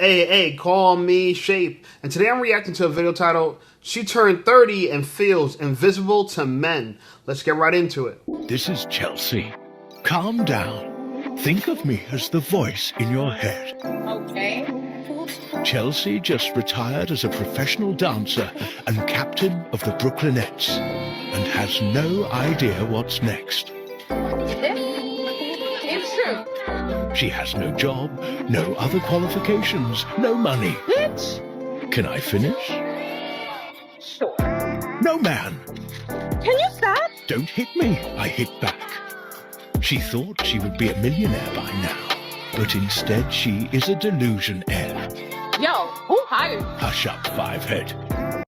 Hey, call me Shape. And today I'm reacting to a video titled, She Turned 30 and Feels Invisible to Men. Let's get right into it. This is Chelsea. Calm down. Think of me as the voice in your head. Okay. Chelsea just retired as a professional dancer and captain of the Brooklynettes and has no idea what's next. It's true. She has no job, no other qualifications, no money. Bitch. Can I finish? Sure. No, man. Can you stop? Don't hit me. I hit back. She thought she would be a millionaire by now, but instead she is a delusion-aire. Yo, who hired you? Hush up, five-head.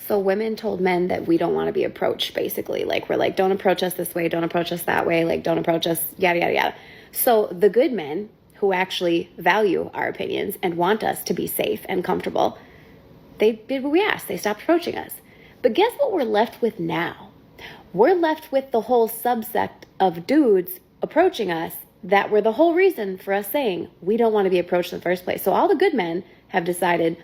So women told men that we don't want to be approached, basically. Like, we're like, don't approach us this way, don't approach us that way, like, don't approach us, yada, yada, yada. So the good men who actually value our opinions and want us to be safe and comfortable, they did what we asked. They stopped approaching us. But guess what we're left with now? We're left with the whole subsect of dudes approaching us that were the whole reason for us saying we don't want to be approached in the first place. So all the good men have decided,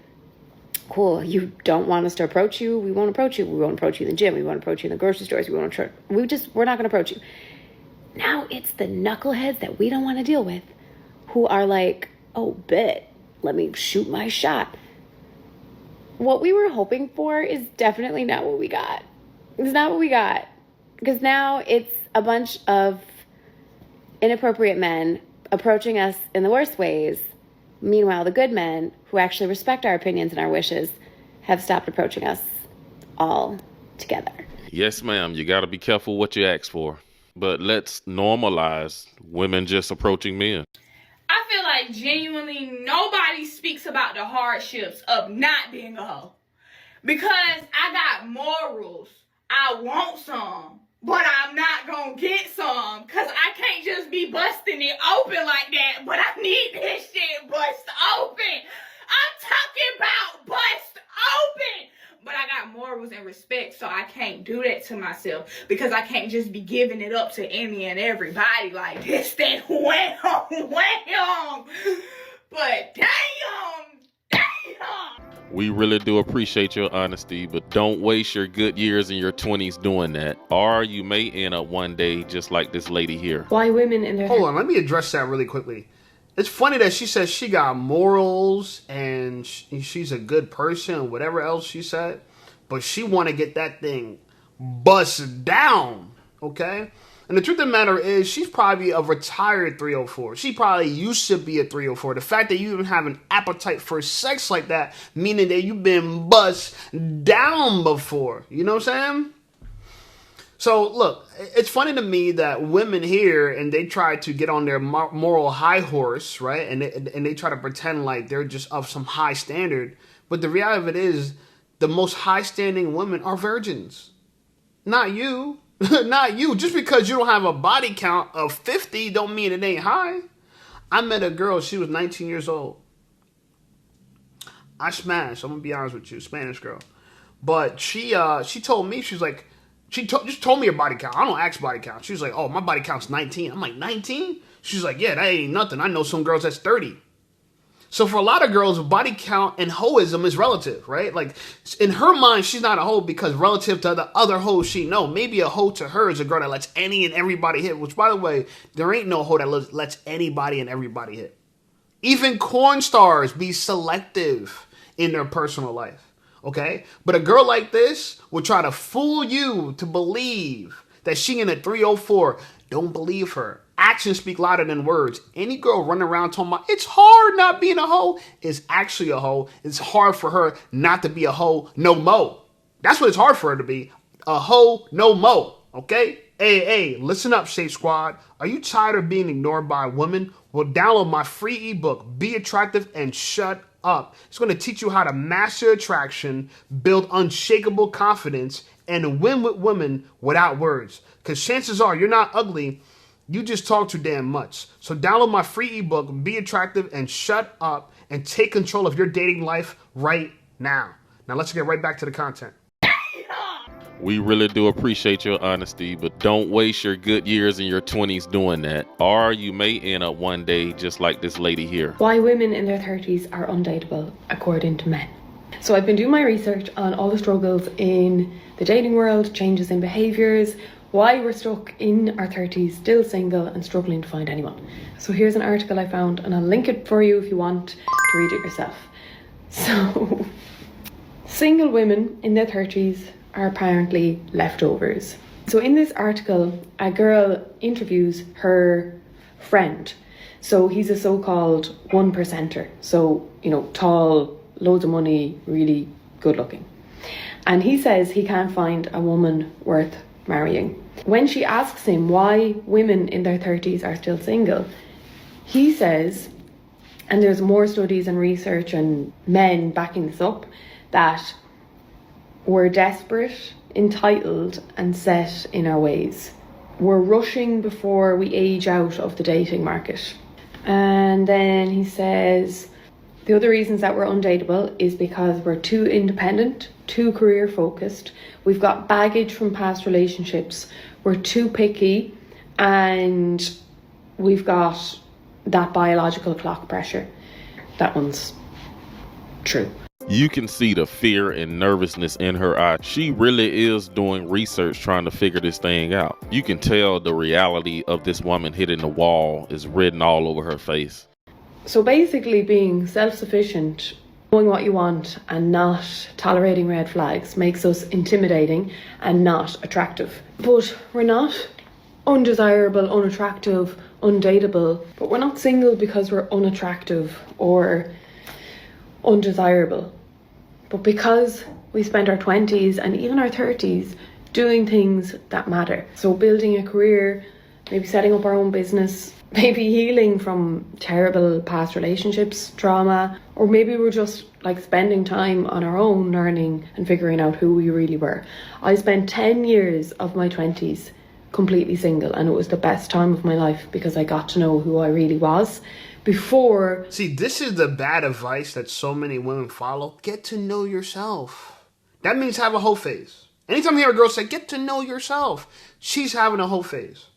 cool, you don't want us to approach you, we won't approach you. We won't approach you in the gym, we won't approach you in the grocery stores, we're not going to approach you. Now it's the knuckleheads that we don't want to deal with who are like, oh, bet, let me shoot my shot. What we were hoping for is definitely not what we got. It's not what we got. Because now it's a bunch of inappropriate men approaching us in the worst ways. Meanwhile, the good men who actually respect our opinions and our wishes have stopped approaching us all together. Yes, ma'am. You got to be careful what you ask for. But let's normalize women just approaching men. I feel like genuinely nobody speaks about the hardships of not being a hoe. Because I got morals. I want some, but I'm not gonna get some. Because I can't just be busting it open like that. But I need this shit bust open. I'm talking about bust open. But I got morals and respect, so I can't do that to myself. Because I can't just be giving it up to any and everybody like this, that, wham. But damn. We really do appreciate your honesty, but don't waste your good years in your 20s doing that. Or you may end up one day just like this lady here. Why women in their Hold on, let me address that really quickly. It's funny that she says she got morals and she's a good person, whatever else she said, but she want to get that thing bust down, okay? And the truth of the matter is, she's probably a retired 304. She probably used to be a 304. The fact that you even have an appetite for sex like that, meaning that you've been bust down before. You know what I'm saying? So, look, it's funny to me that women here, and they try to get on their moral high horse, right? And they try to pretend like they're just of some high standard. But the reality of it is, the most high-standing women are virgins. Not you. Not you. Just because you don't have a body count of 50 don't mean it ain't high. I met a girl, she was 19 years old. I smashed, I'm going to be honest with you, Spanish girl. But she told me, she's like, just told me her body count. I don't ask body count. She was like, oh, my body count's 19. I'm like, 19? She's like, yeah, that ain't nothing. I know some girls that's 30. So for a lot of girls, body count and hoism is relative, right? Like, in her mind, she's not a hoe because relative to the other hoes she know. Maybe a hoe to her is a girl that lets any and everybody hit, which, by the way, there ain't no hoe that lets anybody and everybody hit. Even corn stars be selective in their personal life. Okay? But a girl like this will try to fool you to believe that she in a 304. Don't believe her. Actions speak louder than words. Any girl running around talking about it's hard not being a hoe is actually a hoe. It's hard for her not to be a hoe no mo. That's what it's hard for her to be. A hoe no mo. Okay? Hey, listen up, Shape Squad. Are you tired of being ignored by women? Well, download my free ebook, Be Attractive and Shut Up. It's going to teach you how to master attraction, build unshakable confidence, and win with women without words. Because chances are you're not ugly, you just talk too damn much. So download my free ebook, Be Attractive and Shut Up, and take control of your dating life right now. Now let's get right back to the content. We really do appreciate your honesty, but don't waste your good years in your 20s doing that, or you may end up one day just like this lady here. Why women in their 30s are undateable, according to men. So I've been doing my research on all the struggles in the dating world, changes in behaviours, why we're stuck in our 30s, still single and struggling to find anyone. So here's an article I found, and I'll link it for you if you want to read it yourself. So, single women in their 30s are apparently leftovers. So in this article, a girl interviews her friend. So he's a so-called one percenter. So, tall, loads of money, really good looking. And he says he can't find a woman worth marrying. When she asks him why women in their 30s are still single, he says, and there's more studies and research and men backing this up, that we're desperate, entitled and set in our ways. We're rushing before we age out of the dating market. And then he says, the other reasons that we're undateable is because we're too independent, too career focused, we've got baggage from past relationships, we're too picky, and we've got that biological clock pressure. That one's true. You can see the fear and nervousness in her eye. She really is doing research trying to figure this thing out. You can tell the reality of this woman hitting the wall is written all over her face. So basically being self-sufficient, knowing what you want and not tolerating red flags makes us intimidating and not attractive. But we're not undesirable, unattractive, undateable, but we're not single because we're unattractive or undesirable, but because we spend our 20s and even our 30s doing things that matter. So building a career, maybe setting up our own business, maybe healing from terrible past relationships, trauma, or maybe we're just like spending time on our own, learning and figuring out who we really were. I spent 10 years of my 20s completely single, and it was the best time of my life because I got to know who I really was before. See, this is the bad advice that so many women follow. Get to know yourself. That means have a whole phase. Anytime I hear a girl say, get to know yourself, she's having a whole phase.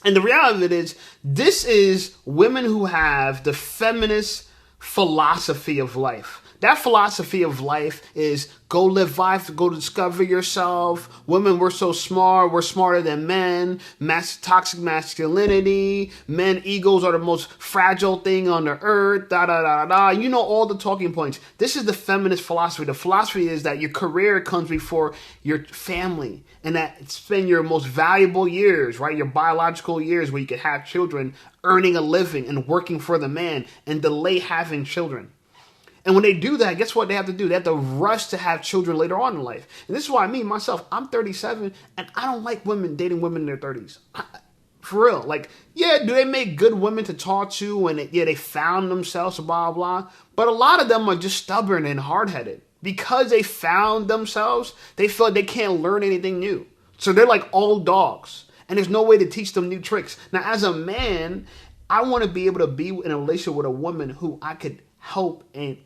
And the reality of it is, this is women who have the feminist philosophy of life. That philosophy of life is go live life, go discover yourself. Women, we're so smart. We're smarter than men. Toxic masculinity. Men, egos are the most fragile thing on the earth. Da, da, da, da. You know all the talking points. This is the feminist philosophy. The philosophy is that your career comes before your family. And that spend your most valuable years, right? Your biological years where you can have children, earning a living and working for the man, and delay having children. And when they do that, guess what they have to do? They have to rush to have children later on in life. And this is why myself, I'm 37, and I don't like women dating women in their 30s. For real. Like, yeah, do they make good women to talk to? And they found themselves, blah, blah. But a lot of them are just stubborn and hard-headed. Because they found themselves, they feel like they can't learn anything new. So they're like old dogs. And there's no way to teach them new tricks. Now, as a man, I want to be able to be in a relationship with a woman who I could help and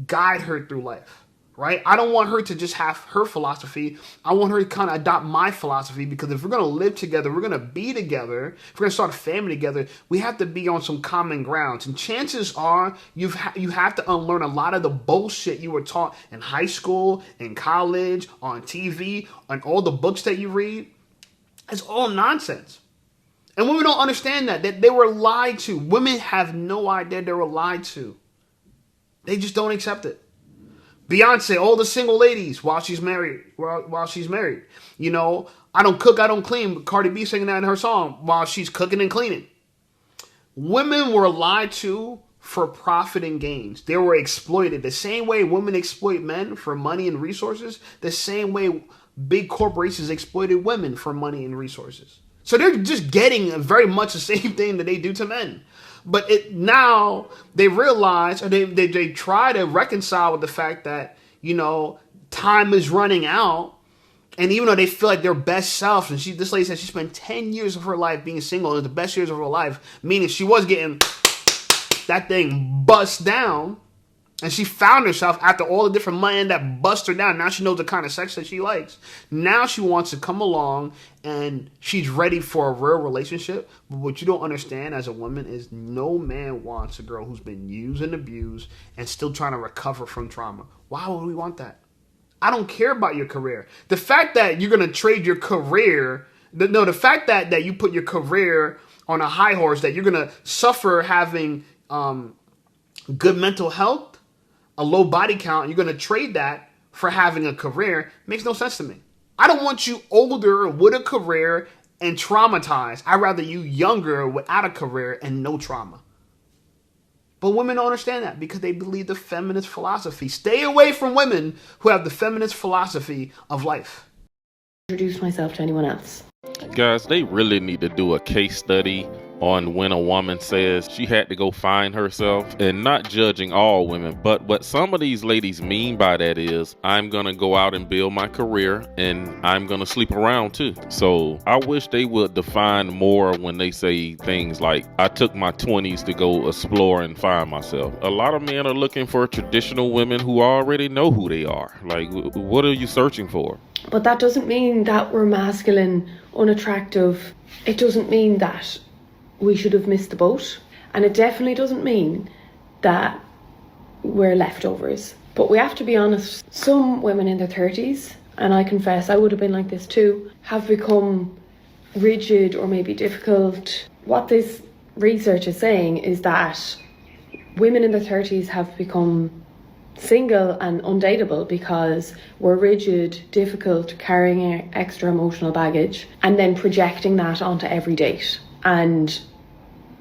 guide her through life, right? I don't want her to just have her philosophy. I want her to kind of adopt my philosophy, because if we're going to live together, we're going to be together, if we're going to start a family together, we have to be on some common grounds. And chances are you have to unlearn a lot of the bullshit you were taught in high school, in college, on TV, on all the books that you read. It's all nonsense. And women don't understand that they were lied to. Women have no idea they were lied to. They just don't accept it. Beyonce, all the single ladies while she's married. You know, I don't cook, I don't clean. But Cardi B singing that in her song while she's cooking and cleaning. Women were lied to for profit and gains. They were exploited. The same way women exploit men for money and resources, the same way big corporations exploited women for money and resources. So they're just getting very much the same thing that they do to men. But now they realize, or they try to reconcile with the fact that, you know, time is running out. And even though they feel like their best self, and this lady said she spent 10 years of her life being single, and the best years of her life, meaning she was getting that thing bust down. And she found herself after all the different men that bust her down. Now she knows the kind of sex that she likes. Now she wants to come along and she's ready for a real relationship. But what you don't understand as a woman is no man wants a girl who's been used and abused and still trying to recover from trauma. Why would we want that? I don't care about your career. The fact that you're going to trade your career, the fact that you put your career on a high horse, that you're going to suffer having good mental health, a low body count, you're going to trade that for having a career, makes no sense to me. I don't want you older with a career and traumatized. I'd rather you younger without a career and no trauma. But women don't understand that because they believe the feminist philosophy. Stay away from women who have the feminist philosophy of life. Introduce myself to anyone else. Guys, they really need to do a case study on when a woman says she had to go find herself, and not judging all women, but what some of these ladies mean by that is, I'm gonna go out and build my career and I'm gonna sleep around too. So I wish they would define more when they say things like, I took my 20s to go explore and find myself. A lot of men are looking for traditional women who already know who they are. Like, what are you searching for? But that doesn't mean that we're masculine, unattractive. It doesn't mean that we should have missed the boat. And it definitely doesn't mean that we're leftovers. But we have to be honest, some women in their 30s, and I confess I would have been like this too, have become rigid or maybe difficult. What this research is saying is that women in their 30s have become single and undateable because we're rigid, difficult, carrying extra emotional baggage, and then projecting that onto every date. And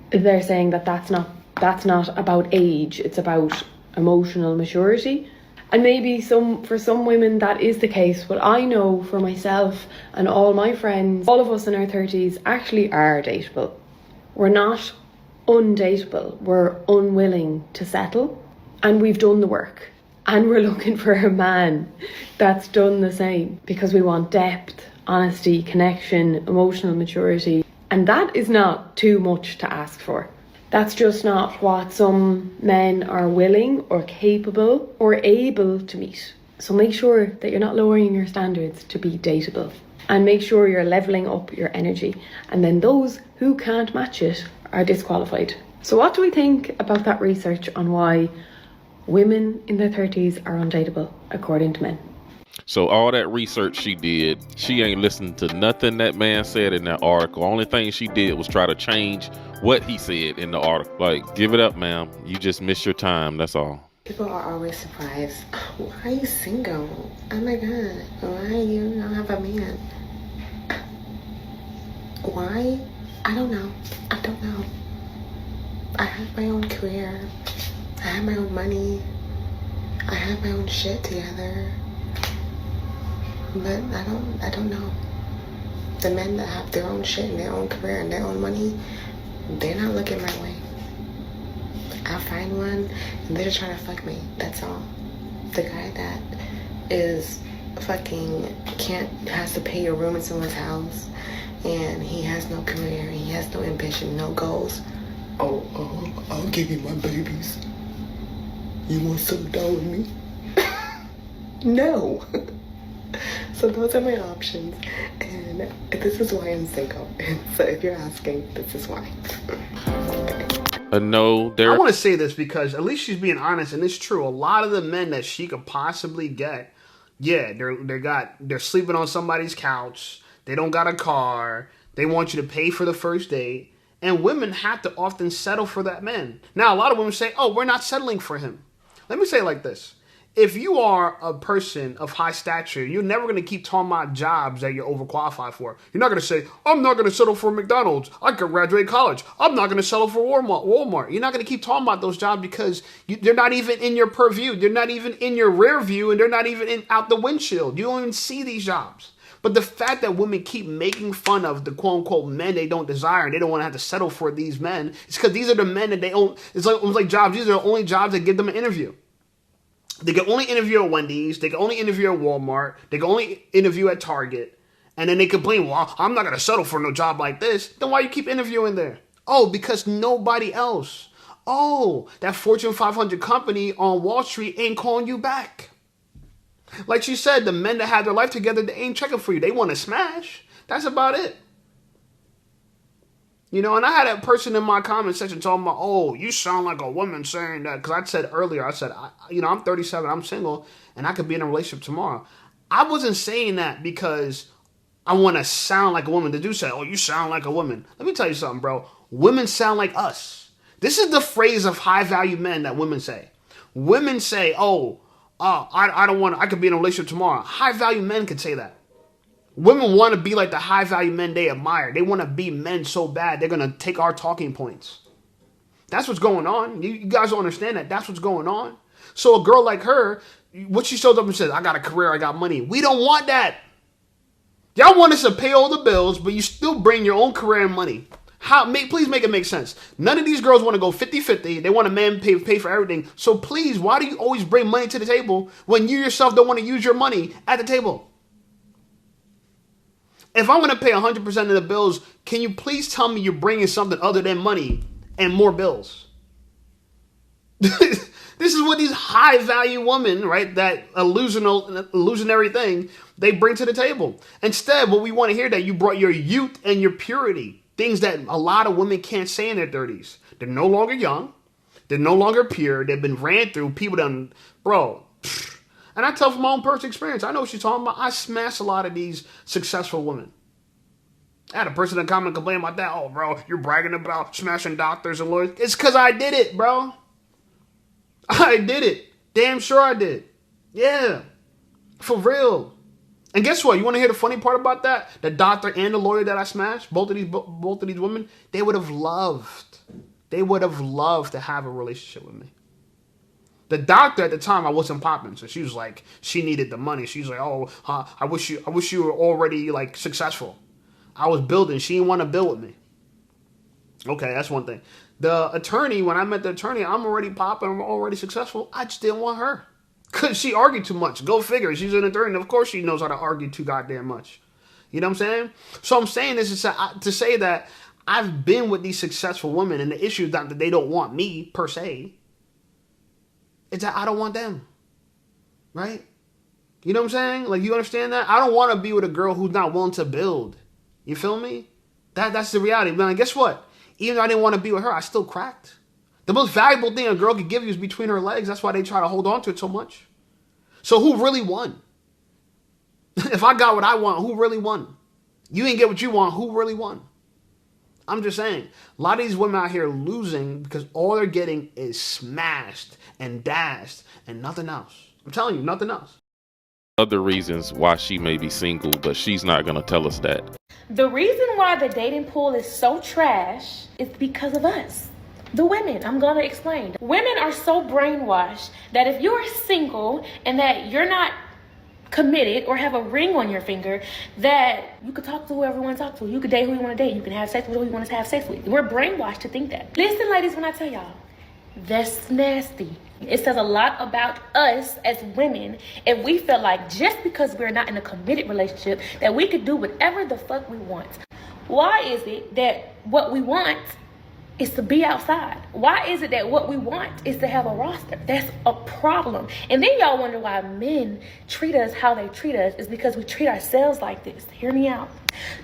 they're saying that that's not about age, it's about emotional maturity. And maybe for some women that is the case, but I know for myself and all my friends, all of us in our 30s actually are dateable. We're not undateable, we're unwilling to settle, and we've done the work. And we're looking for a man that's done the same because we want depth, honesty, connection, emotional maturity. And that is not too much to ask for. That's just not what some men are willing or capable or able to meet. So make sure that you're not lowering your standards to be dateable. And make sure you're leveling up your energy. And then those who can't match it are disqualified. So what do we think about that research on why women in their 30s are undateable, according to men? So all that research she did, she ain't listened to nothing that man said in that article. Only thing she did was try to change what he said in the article. Like, give it up, ma'am. You just missed your time. That's all. People are always surprised. Why are you single? Oh my God. Why you don't have a man? Why? I don't know. I don't know. I have my own career. I have my own money. I have my own shit together. But I don't know. The men that have their own shit and their own career and their own money, they're not looking my way. I'll find one and they're trying to fuck me. That's all. The guy that is fucking has to pay a room in someone's house and he has no career, he has no ambition, no goals. Oh, I'll give you my babies. You want to settle down with me? No. So those are my options, and this is why I'm single. So if you're asking, this is why. No, I want to say this because at least she's being honest, and it's true. A lot of the men that she could possibly get, yeah, they're sleeping on somebody's couch. They don't got a car. They want you to pay for the first date, and women have to often settle for that man. Now, a lot of women say, "Oh, we're not settling for him." Let me say it like this. If you are a person of high stature, you're never going to keep talking about jobs that you're overqualified for. You're not going to say, I'm not going to settle for McDonald's. I could graduate college. I'm not going to settle for Walmart. You're not going to keep talking about those jobs because they're not even in your purview. They're not even in your rear view, and they're not even out the windshield. You don't even see these jobs. But the fact that women keep making fun of the quote-unquote men they don't desire and they don't want to have to settle for these men, it's because these are the men that they own. It's almost like jobs. These are the only jobs that give them an interview. They can only interview at Wendy's. They can only interview at Walmart. They can only interview at Target. And then they complain, well, I'm not going to settle for no job like this. Then why you keep interviewing there? Oh, because nobody else oh, that Fortune 500 company on Wall Street ain't calling you back. Like she said, the men that have their life together, they ain't checking for you. They want to smash. That's about it. You know, and I had a person in my comment section talking about, oh, you sound like a woman saying that. Because I said earlier, I'm 37, I'm single, and I could be in a relationship tomorrow. I wasn't saying that because I want to sound like a woman. They do say, oh, you sound like a woman. Let me tell you something, bro. Women sound like us. This is the phrase of high-value men that women say. Women say, I could be in a relationship tomorrow. High-value men could say that. Women want to be like the high-value men they admire. They want to be men so bad, they're going to take our talking points. That's what's going on. You guys don't understand that. That's what's going on. So a girl like her, what she shows up and says, I got a career, I got money. We don't want that. Y'all want us to pay all the bills, but you still bring your own career and money. Please make it make sense. None of these girls want to go 50-50. They want a man pay for everything. So please, why do you always bring money to the table when you yourself don't want to use your money at the table? If I'm going to pay 100% of the bills, can you please tell me you're bringing something other than money and more bills? This is what these high-value women, right, that illusionary thing, they bring to the table. Instead, what we want to hear that you brought your youth and your purity, things that a lot of women can't say in their 30s. They're no longer young. They're no longer pure. They've been ran through. People done, bro. And I tell from my own personal experience, I know what she's talking about. I smash a lot of these successful women. I had a person in the comment complain about that. Oh, bro, you're bragging about smashing doctors and lawyers. It's because I did it, bro. I did it. Damn sure I did. Yeah. For real. And guess what? You want to hear the funny part about that? The doctor and the lawyer that I smashed, both of these women, they would have loved to have a relationship with me. The doctor at the time, I wasn't popping, so she was like, she needed the money. She was like, oh, I wish you were already like successful. I was building. She didn't want to build with me. Okay, that's one thing. The attorney, when I met the attorney, I'm already popping. I'm already successful. I just didn't want her. Because she argued too much. Go figure. She's an attorney. Of course she knows how to argue too goddamn much. You know what I'm saying? So I'm saying this to say that I've been with these successful women, and the issue is not that they don't want me, per se. It's that I don't want them. Right? You know what I'm saying? Like, you understand that? I don't want to be with a girl who's not willing to build. You feel me? That's the reality. Man, guess what? Even though I didn't want to be with her, I still cracked. The most valuable thing a girl could give you is between her legs. That's why they try to hold on to it so much. So who really won? If I got what I want, who really won? You didn't get what you want, who really won? I'm just saying, a lot of these women out here losing because all they're getting is smashed and dashed and nothing else. I'm telling you, nothing else. Other reasons why she may be single, but she's not going to tell us that. The reason why the dating pool is so trash is because of us. The women, I'm going to explain. Women are so brainwashed that if you're single and that you're not committed or have a ring on your finger, that you could talk to whoever you want to talk to. You could date who you want to date. You can have sex with who you want to have sex with. We're brainwashed to think that. Listen, ladies, when I tell y'all, that's nasty. It says a lot about us as women if we feel like just because we're not in a committed relationship that we could do whatever the fuck we want. Why is it that what we want is to be outside? Why is it that what we want is to have a roster? That's a problem. And then y'all wonder why men treat us how they treat us is because we treat ourselves like this. Hear me out.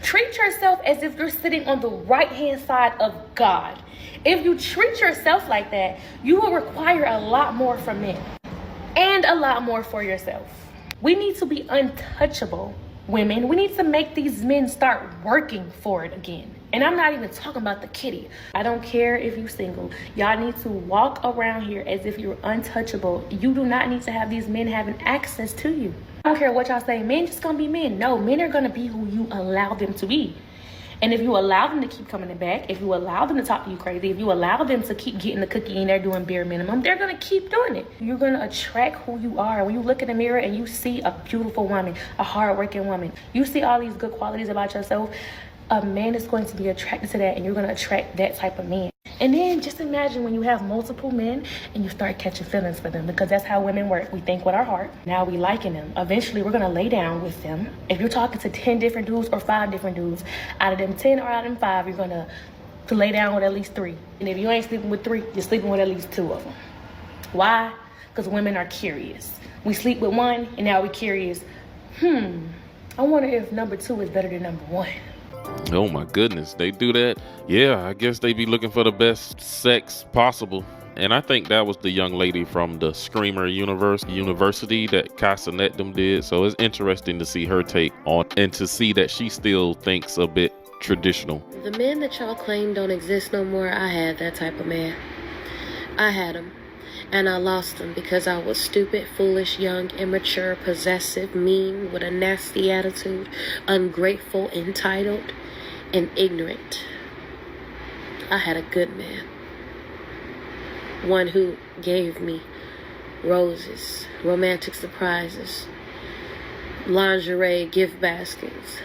Treat yourself as if you're sitting on the right-hand side of God. If you treat yourself like that, you will require a lot more from men and a lot more for yourself. We need to be untouchable, women. We need to make these men start working for it again. And I'm not even talking about the kitty. I don't care if you're single. Y'all need to walk around here as if you're untouchable. You do not need to have these men having access to you. I don't care what y'all say. Men just gonna be men. No, men are gonna be who you allow them to be. And if you allow them to keep coming back, if you allow them to talk to you crazy, if you allow them to keep getting the cookie and they're doing bare minimum, they're going to keep doing it. You're going to attract who you are. When you look in the mirror and you see a beautiful woman, a hardworking woman, you see all these good qualities about yourself, a man is going to be attracted to that, and you're going to attract that type of man. And then just imagine when you have multiple men and you start catching feelings for them, because that's how women work. We think with our heart. Now we liking them. Eventually, we're going to lay down with them. If you're talking to 10 different dudes or 5 different dudes, out of them 10 or out of them 5, you're going to to lay down with at least 3. And if you ain't sleeping with 3, you're sleeping with at least 2 of them. Why? Because women are curious. We sleep with 1, and now we're curious. I wonder if number 2 is better than number 1. Oh my goodness, they do that? Yeah, I guess they be looking for the best sex possible. And I think that was the young lady from the Screamer University that Casanet them did. So it's interesting to see her take on and to see that she still thinks a bit traditional. The men that y'all claim don't exist no more, I had that type of man. I had him. And I lost him because I was stupid, foolish, young, immature, possessive, mean, with a nasty attitude, ungrateful, entitled, and ignorant. I had a good man. One who gave me roses, romantic surprises, lingerie, gift baskets.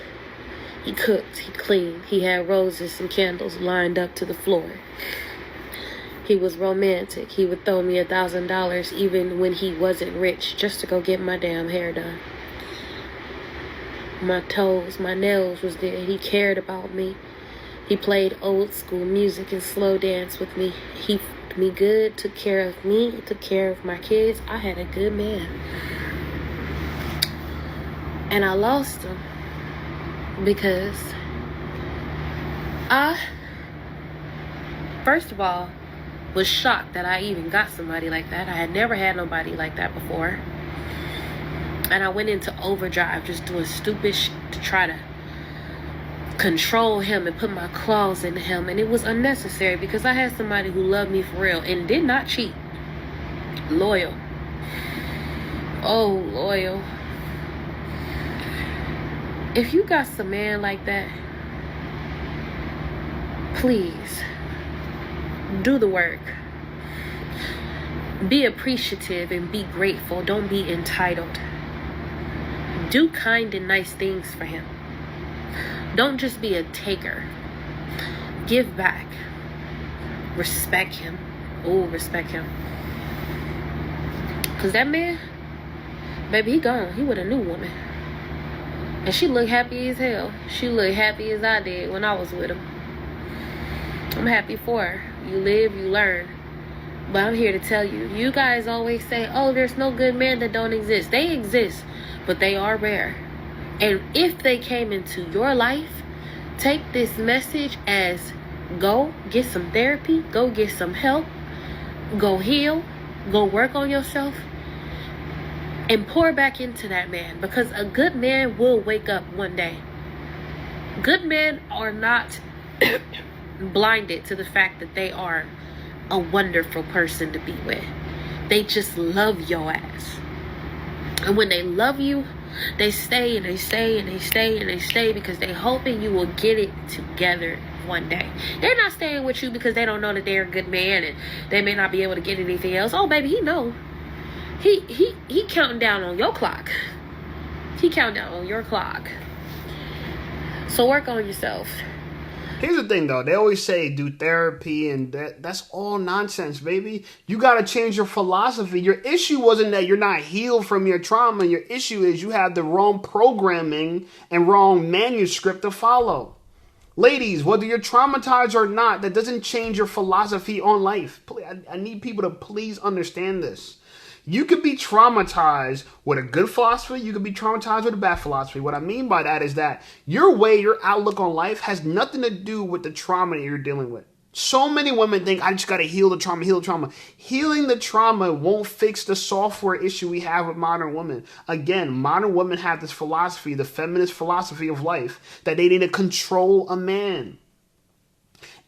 He cooked, he cleaned, he had roses and candles lined up to the floor. He was romantic. He would throw me $1,000 even when he wasn't rich just to go get my damn hair done. My toes, my nails was there. He cared about me. He played old school music and slow dance with me. He fucked me good, took care of me, took care of my kids. I had a good man. And I lost him because I, first of all, was shocked that I even got somebody like that. I had never had nobody like that before. And I went into overdrive just doing stupid shit to try to control him and put my claws into him. And it was unnecessary because I had somebody who loved me for real and did not cheat. Loyal. Oh, loyal. If you got some man like that, please do the work. Be appreciative and be grateful. Don't be entitled. Do kind and nice things for him. Don't just be a taker. Give back. Respect him. Oh, respect him. Because that man, baby, he gone. He with a new woman. And she looked happy as hell. She looked happy as I did when I was with him. I'm happy for her. You live, you learn. But I'm here to tell you, you guys always say, oh, there's no good men that don't exist. They exist, but they are rare. And if they came into your life, take this message as go get some therapy, go get some help, go heal, go work on yourself, and pour back into that man. Because a good man will wake up one day. Good men are not blinded to the fact that they are a wonderful person to be with. They just love your ass. And when they love you, they stay and they stay and they stay and they stay because they hoping you will get it together one day. They're not staying with you because they don't know that they're a good man and they may not be able to get anything else. Oh, baby, he know. He counting down on your clock. He counting down on your clock. So work on yourself. Here's the thing, though. They always say do therapy, and that's all nonsense, baby. You got to change your philosophy. Your issue wasn't that you're not healed from your trauma. Your issue is you have the wrong programming and wrong manuscript to follow. Ladies, whether you're traumatized or not, that doesn't change your philosophy on life. I need people to please understand this. You could be traumatized with a good philosophy. You could be traumatized with a bad philosophy. What I mean by that is that your way, your outlook on life has nothing to do with the trauma that you're dealing with. So many women think, I just got to heal the trauma, heal the trauma. Healing the trauma won't fix the software issue we have with modern women. Again, modern women have this philosophy, the feminist philosophy of life, that they need to control a man.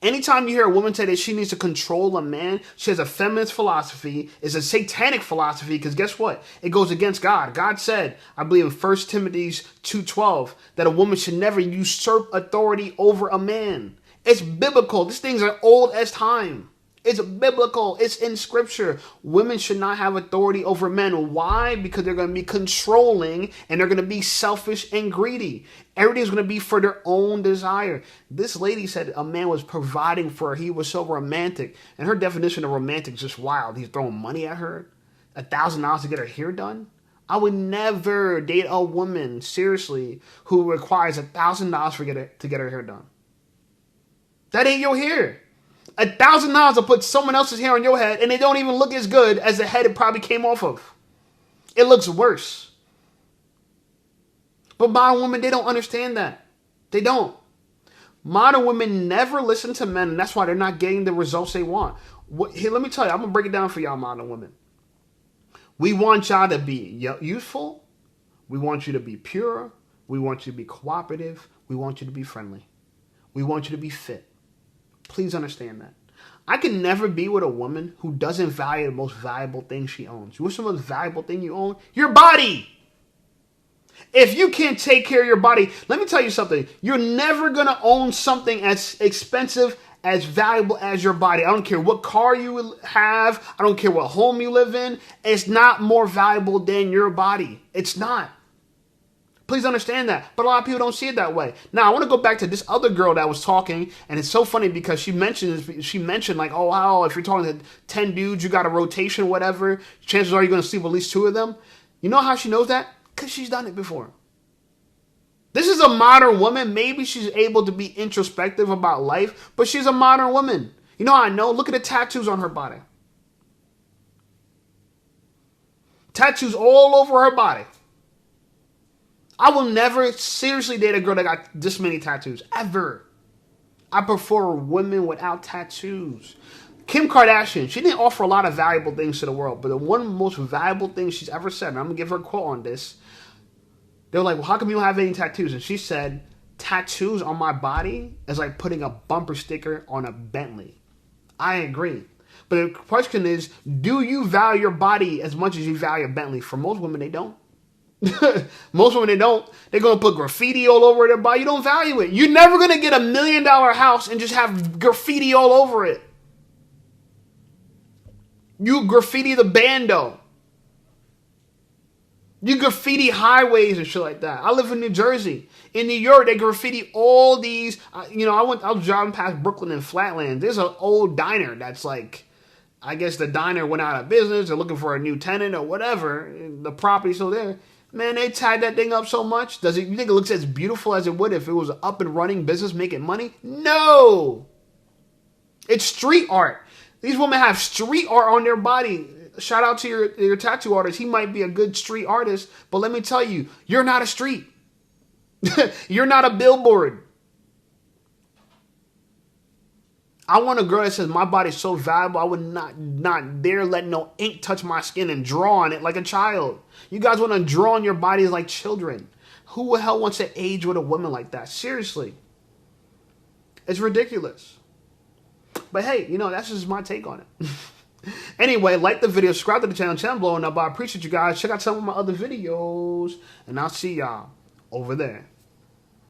Anytime you hear a woman say that she needs to control a man, she has a feminist philosophy. It's a satanic philosophy because guess what? It goes against God. God said, I believe in 1 Timothy 2:12, that a woman should never usurp authority over a man. It's biblical. These things are old as time. It's biblical. It's in scripture. Women should not have authority over men. Why? Because they're going to be controlling and they're going to be selfish and greedy. Everything's going to be for their own desire. This lady said a man was providing for her. He was so romantic. And her definition of romantic is just wild. He's throwing money at her. $1,000 to get her hair done. I would never date a woman, seriously, who requires $1,000 to get her hair done. That ain't your hair. $1,000 will put someone else's hair on your head and it don't even look as good as the head it probably came off of. It looks worse. But modern women, they don't understand that. They don't. Modern women never listen to men, and that's why they're not getting the results they want. Here, let me tell you, I'm going to break it down for y'all modern women. We want y'all to be useful. We want you to be pure. We want you to be cooperative. We want you to be friendly. We want you to be fit. Please understand that. I can never be with a woman who doesn't value the most valuable thing she owns. What's the most valuable thing you own? Your body. If you can't take care of your body, let me tell you something. You're never going to own something as expensive, as valuable as your body. I don't care what car you have. I don't care what home you live in. It's not more valuable than your body. It's not. Please understand that. But a lot of people don't see it that way. Now, I want to go back to this other girl that was talking, and it's so funny because she mentioned like, oh, wow, if you're talking to 10 dudes, you got a rotation, whatever, chances are you're going to sleep with at least 2 of them. You know how she knows that? Because she's done it before. This is a modern woman. Maybe she's able to be introspective about life, but she's a modern woman. You know how I know? Look at the tattoos on her body. Tattoos all over her body. I will never seriously date a girl that got this many tattoos. Ever. I prefer women without tattoos. Kim Kardashian, she didn't offer a lot of valuable things to the world, but the one most valuable thing she's ever said, and I'm going to give her a quote on this. They were like, well, how come you don't have any tattoos? And she said, tattoos on my body is like putting a bumper sticker on a Bentley. I agree. But the question is, do you value your body as much as you value a Bentley? For most women, they don't. Most women, they don't. They're going to put graffiti all over their body. You don't value it. You're never going to get $1 million house and just have graffiti all over it. You graffiti the bando. You graffiti highways and shit like that. I live in New Jersey. In New York, they graffiti all these. I was driving past Brooklyn and Flatland. There's an old diner that's like, I guess the diner went out of business. They're looking for a new tenant or whatever. The property's still there. Man, they tied that thing up so much. You think it looks as beautiful as it would if it was an up and running business making money? No. It's street art. These women have street art on their body. Shout out to your tattoo artist. He might be a good street artist, but let me tell you, you're not a street. You're not a billboard. I want a girl that says my body's so valuable, I would not dare let no ink touch my skin and draw on it like a child. You guys want to draw on your bodies like children. Who the hell wants to age with a woman like that? Seriously. It's ridiculous. But hey, that's just my take on it. Anyway, like the video, subscribe to the channel blowing up. I appreciate you guys. Check out some of my other videos, and I'll see y'all over there.